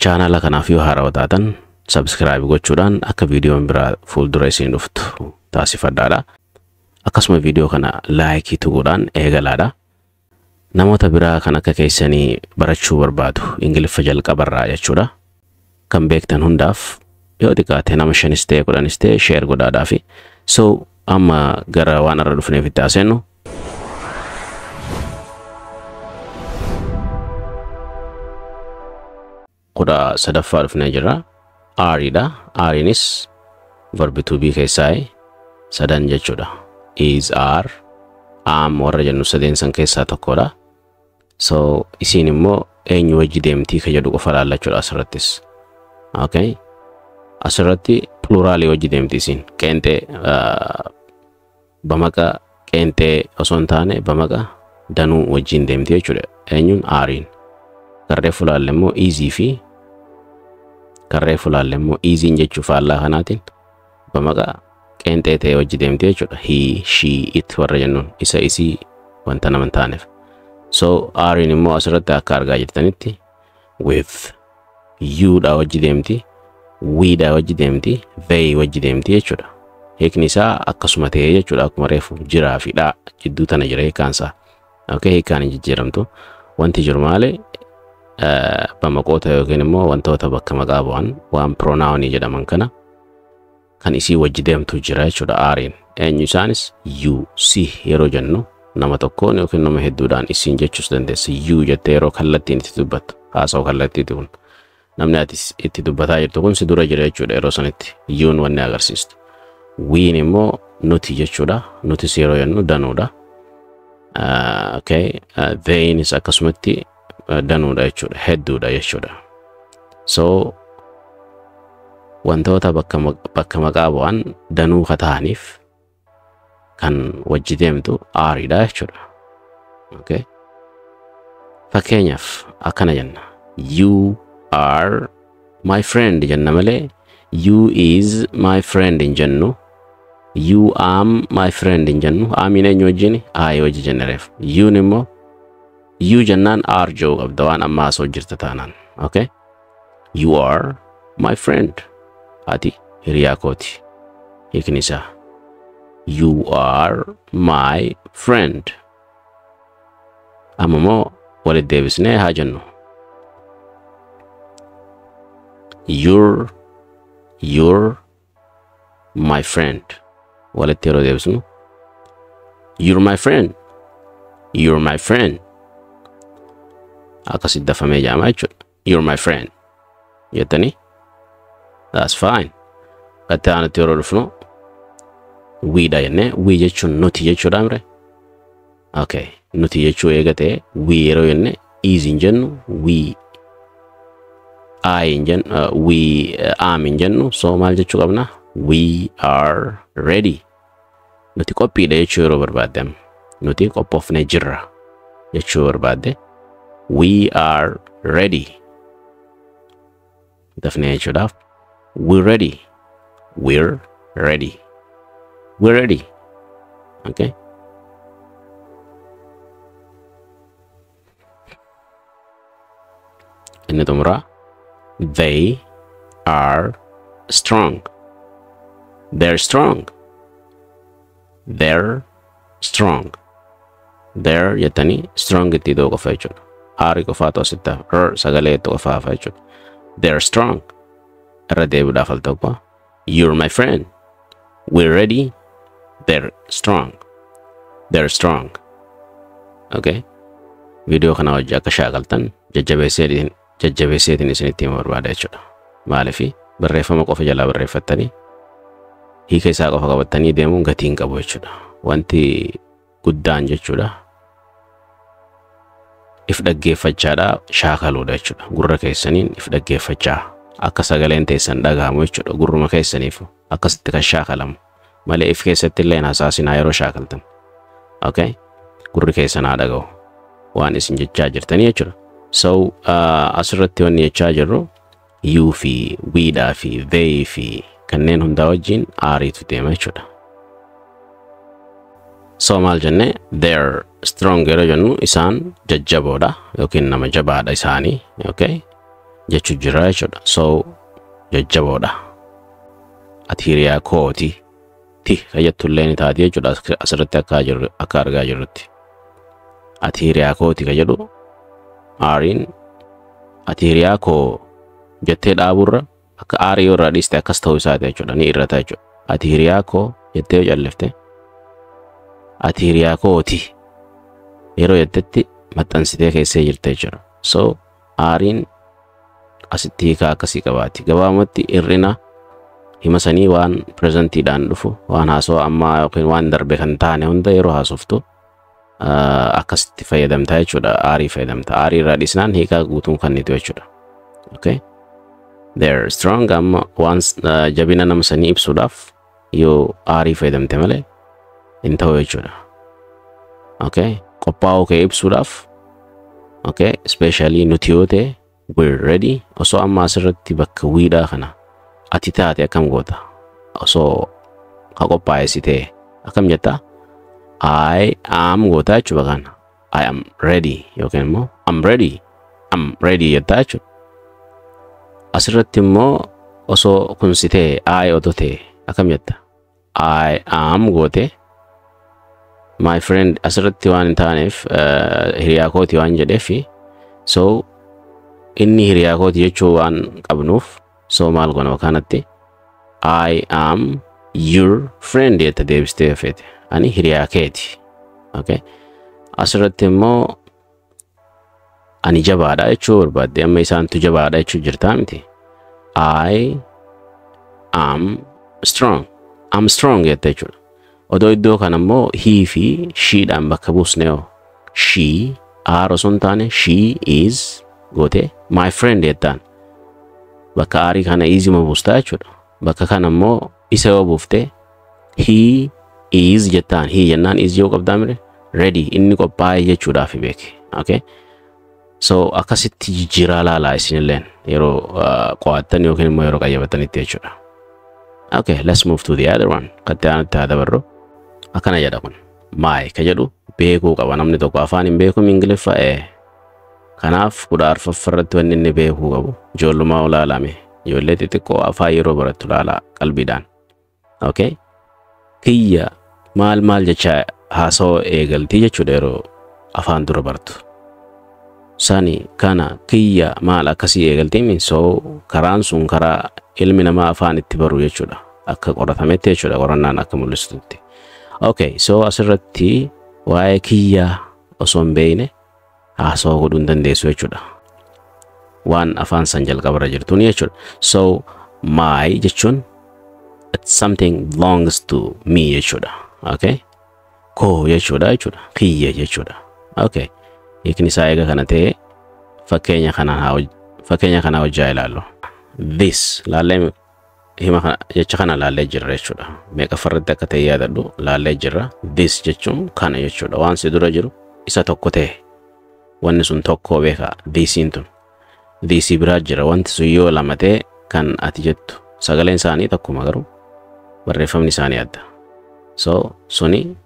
channel kanaaf yoo haaraa taatan subscribe gochuudhaan akka viidiyoon biraa fuuldura isiin dhuftu taasifadhaadha. Akkasuma viidiyoo kana like tuquudhaan eegalaadha. Namoota biraa kan akka keessanii barachuu barbaadu Ingiliffa jalqabarraa jechuudha. Kan beektan hundaaf yoo xiqqaate nama 5 ta'e 10 ta'e share godhaadhaa fi so amma gara waan irra dhufneef itti haasennu. Kuda sadaffaa dhufnee jirra. Aariidha. Aariinis verb to be keessaa sadan jechuudha. Is, are, am warra jennu sadeen san keessaa tokkodha. So isiin immoo eenyu wajji deemtii ka jedhu qofa laallachuudha asirrattis. Okay. Asirratti pluraalii wajji deemtii isiin. Qeenxee bamaqa qeenxee osoo hin taane bamaqa danuu wajjin deemtii jechuudha. Eenyuun aariin. Karree fulaalle immoo easy fi karree fulaalle immoo easy jechuuf faallaa kanaatiin bamaqa qeenxee ta'e wajji deemtii jechuudha. He, she, it warra jennuun isa isii wanta nama hin taaneef. So aariin immoo asirratti akka argaa jirtanitti with you dha wajji deemtii, we dha wajji deemtii, they wajji deemtii jechuudha. Hiikni isaa akkasuma ta'ee jechuudha. Akkuma reefu jiraa fi dha jidduu tana jira hiikkaansaa. Okay, hiikkaan hin jijjiiramtu. Wanti jiru maali? Bamaqoota yookiin immoo wantoota bakka maqaa bu'an waan pronounii jedhaman kana kan isii wajji deemtu jira jechuudha. Aariin eenyu isaanis you, si yeroo jennu nama tokkoon yookiin nama hedduudhaan isiin jechuus dandeessa. You jettee yeroo kallattiin itti dubbattu haasa'u kallattiitti kun namni ati itti dubbataa jirtu kun si dura jira jechuudha. Yeroo sanitti you'n wanni agarsiistu. We'n immoo nuti jechuudha. Nutis yeroo jennu danuudha. Okay, they'nis akkasumatti danuudha jechuudha. Hedduudha jechuudha. So wantoota bakka maqaa bu'an danuu ka ta'aniif kan wajji deemtu aariidha jechuudha. Okay. Fakkeenyaaf akkana jenna. You are my friend jenna malee you is my friend hin jennu. You am my friend hin jennu. Amiin eenyu wajjin I wajji jennereef. You'n immoo you jennaan are joo qabda waan ammaa asoo jirta taanaan. Okay. You are my friend. Ati hiriyaa kooti. Hiikni isaa. You are my friend. Amma moo walit deebisnee haa jennu. You're my friend. Walitti yeroo deebisnu. You're my friend. You're my friend. Akkasitti dafamee jaama jechuudha. You're my friend. Jettanii. That's fine. Gatti aanatti yeroo dhufnu. We dha jennee. We jechuun nuti jechuudha amre. Okay. Nuti jechuu eega ta'e we yeroo jenne is hin jennu. We am hin jennu. So maal jechuu qabna? We are ready. Nuti qophiidha jechuu yeroo barbaadde. Nuti qophoofnee jirra jechuu barbaadde. We are ready. Dafnee jechuudhaaf. We're ready. We're ready. We're ready. Okay. Inni xumuraa. They are strong. They're strong. They're strong. They're jettanii strong itti idoo qofa jechuudha. Aari qofaatu asitti sagalee itti qofa hafa jechuudha. They're strong. Irra deebiidhaaf al tokko. You're my friend. We're ready. They're strong. They're strong. Okay. Viidiyoo kana wajji akka shaakaltan jajjabeesseetiin isinitti hima barbaada jechuudha. Maaliifi barreeffama qofa jalaa barreeffattanii hiika isaa qofa qabattanii deemuun gatii hin qabu jechuudha. Wanti guddaan jechuudha. If dhaggeeffachaadha shaakaluudha jechuudha. Gurra keessaniin if dhaggeeffachaa akka sagaleen teessan dhagahamu jechuudha. Gurruma keessaniif akkasitti kan shaakalamu malee if keessatti illee hasaasinaa yeroo shaakaltan. Okay. Gurri keessanaa dhaga'u waan isin jechaa jirtanii jechuudha. So asirratti wanni jechaa jirru you fi we dha fi they fi kanneen hundaa wajjin aariitu deema jechuudha. So maal jenne they're strong yeroo jennu isaan jajjaboodha yookiin nama jabaadha isaanii. Okay. jechuu jira jechuudha. So jajjaboodha. Ati hiriyaa kooti ti kajettullee ni taati jechuudha. Asirratti akka argaa jirrutti. Ati hiriyaa kooti ka jedhu aariin ati hiriyaa koo jettee dhaaburra akka aarii yoo irraa dhiiste akkas ta'uu isaati jechuudha. Ni irrata jechuudha. Ati hiriyaa koo jettee yoo callifte ati hiriyaa kooti yeroo jettetti maxxansitee keessee jirte jechuudha. So aariin asitti hiikaa akkasii qabaati. Gabaabumatti hir'ina hima sanii waan presentiidhaan dhufu waan haasawaa ammaa yookiin waan darbe kan taane hunda yeroo haasoftu akkasitti fayyadamta jechuudha. Aarii fayyadamta. Aarii irraa dhiisnaan hiikaa guutuun kennitu jechuudha. Okay? They're strong amma waan jabina nama sanii ibsuudhaaf yoo aarii fayyadamte malee hin ta'u jechuudha. Okay? Qophaa'uu kee ibsuudhaaf okay, especially nuti yoo ta'e we're ready. Osoo amma asirratti bakka wiidhaa kana ati taate akkam goota? Osoo ka qophaa'e si ta'e akkam jetta? I am goota jechuudha kana. I am ready yookiin immoo I'm ready jettaa jechuudha. Asirratti immoo osoo kun si ta'e I otoo ta'e akkam jetta? I am goote my friend asirratti waan hin taaneef hiriyaa kooti waan jedheefi so inni hiriyaa kooti jechuu waan qabnuuf so maal goona kanatti I am your friend jetta deebistee feete ani hiriyaa keeti. Okay? Asirratti immoo ani jabaadha jechuu barbaadde amma isaantu jabaadha jechuu jirtaa miti. I am strong. I'm strong jetta jechuudha. Odoo iddoo kana immoo he fi sheedhaan bakka buusne yoo she are osoo hin taane she is goote my friend jettaan bakka aarii kana easy ma buustaa jechuudha. Bakka kana immoo isa yoo buufte he is jettaan he jennaan is yoo qabdaa mire ready inni qophaa'e jechuudhaaf beeke. Okay? So akkasitti jijjiiraa laalaa isinilleen yeroo qo'attan yookiin immoo yeroo qayyabatanitti jechuudha. Okay, let's move to the other one. Katte aanatti haa dabarru. Akkana jedha kun. My ka jedhu beekuu qaba namni tokko afaan hin beeku Ingiliffaa kanaaf kudha arfaffarratti wanni inni beekuu qabu ijoollumaa olaalame ijoollee xixiqqoo afaan yeroo barattu laalaa qalbiidhaan. Okay? Kiyya maal jecha haasawaa eegaltii jechuudha yeroo afaan dura bartu. Sani kana kiyya maal akkasii eegaltii so karaan sun karaa ilmi namaa afaan itti baru jechuudha. Akka qoratametti jechuudha qorannaan akka mul'istutti. Okay, so asirratti waa'ee kiyya osoo hin beekne haasawaa godhuu hin dandeessu jechuudha. Waan afaan san jalqabarra jirtuun jechuudha. So my jechuun it's something belongs to me jechuudha. Okay? Koo jechuudha. Kiyya jechuudha. Okay. Hiikni isaa eega kana ta'e fakkeenya kana hojjaa ilaallu. This laallee hima kana jecha kana laallee jirra jechuudha. Meeqa farratti akka ta'e yaadadhu laallee jirra. This jechuun kana jechuudha. Waan si dura jiru isa tokko ta'e wanni sun tokko beeka thisin tun. Thisi biraa jira wanti sun yoo lama ta'e kan ati jettu sagaleen isaanii tokkuma garuu barreeffamni isaanii adda. So suni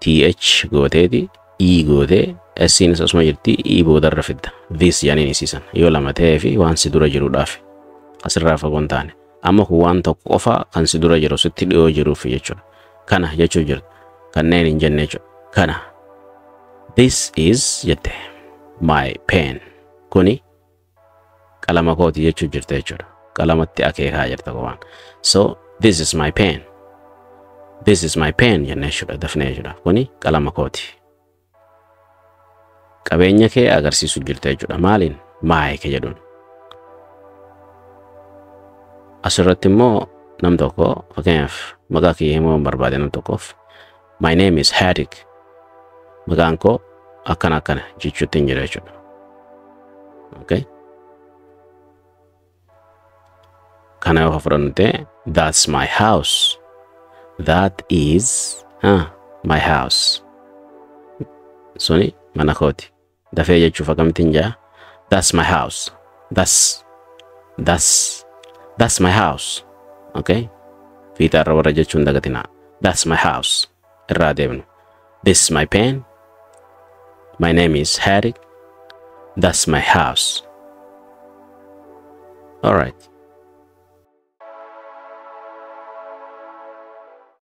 th gooteeti e gootee Esinis asuma jirti i boodarra fidda. This yaaniin isiisan yoo lama ta'ee fi waan si dura jiruudhaaf asirraa fagoon taane. Amma kun waan tokko qofa kan si dura jiru sitti dhiyoo jiruuf jechuudha. Kana jechuu jirtu kanneen hin jenne jechuudha. Kana this is jette my pen kuni qalama kooti jechuu jirte jechuudha. Qalamatti akeekaa jirta qofaan. So this is my pen. This is my pen jenne jechuudha dafnee jechuudha. Kuni qalama kooti. Qabeenya kee agarsiisu jirte jechuudha. Maaliin? My ka jedhuun. Asirratti immoo nam tokko fakkeenyaaf maqaa kee himuu barbaade nam tokkoof my name is Hadik. Maqaan koo akkana jechuutti hin jira jechuudha. Okay? Kana yoo fudhannu ta'e that's my house. That is my house. Suni mana kooti. Dafee jechuuf akkamittiin jaa? That's my house. That's my house. Okay? Fiixaa irra warra jechuun dagatinaa. That's my house. Irraa deemnu. This is my pen. My name is Hadik. That's my house. All right.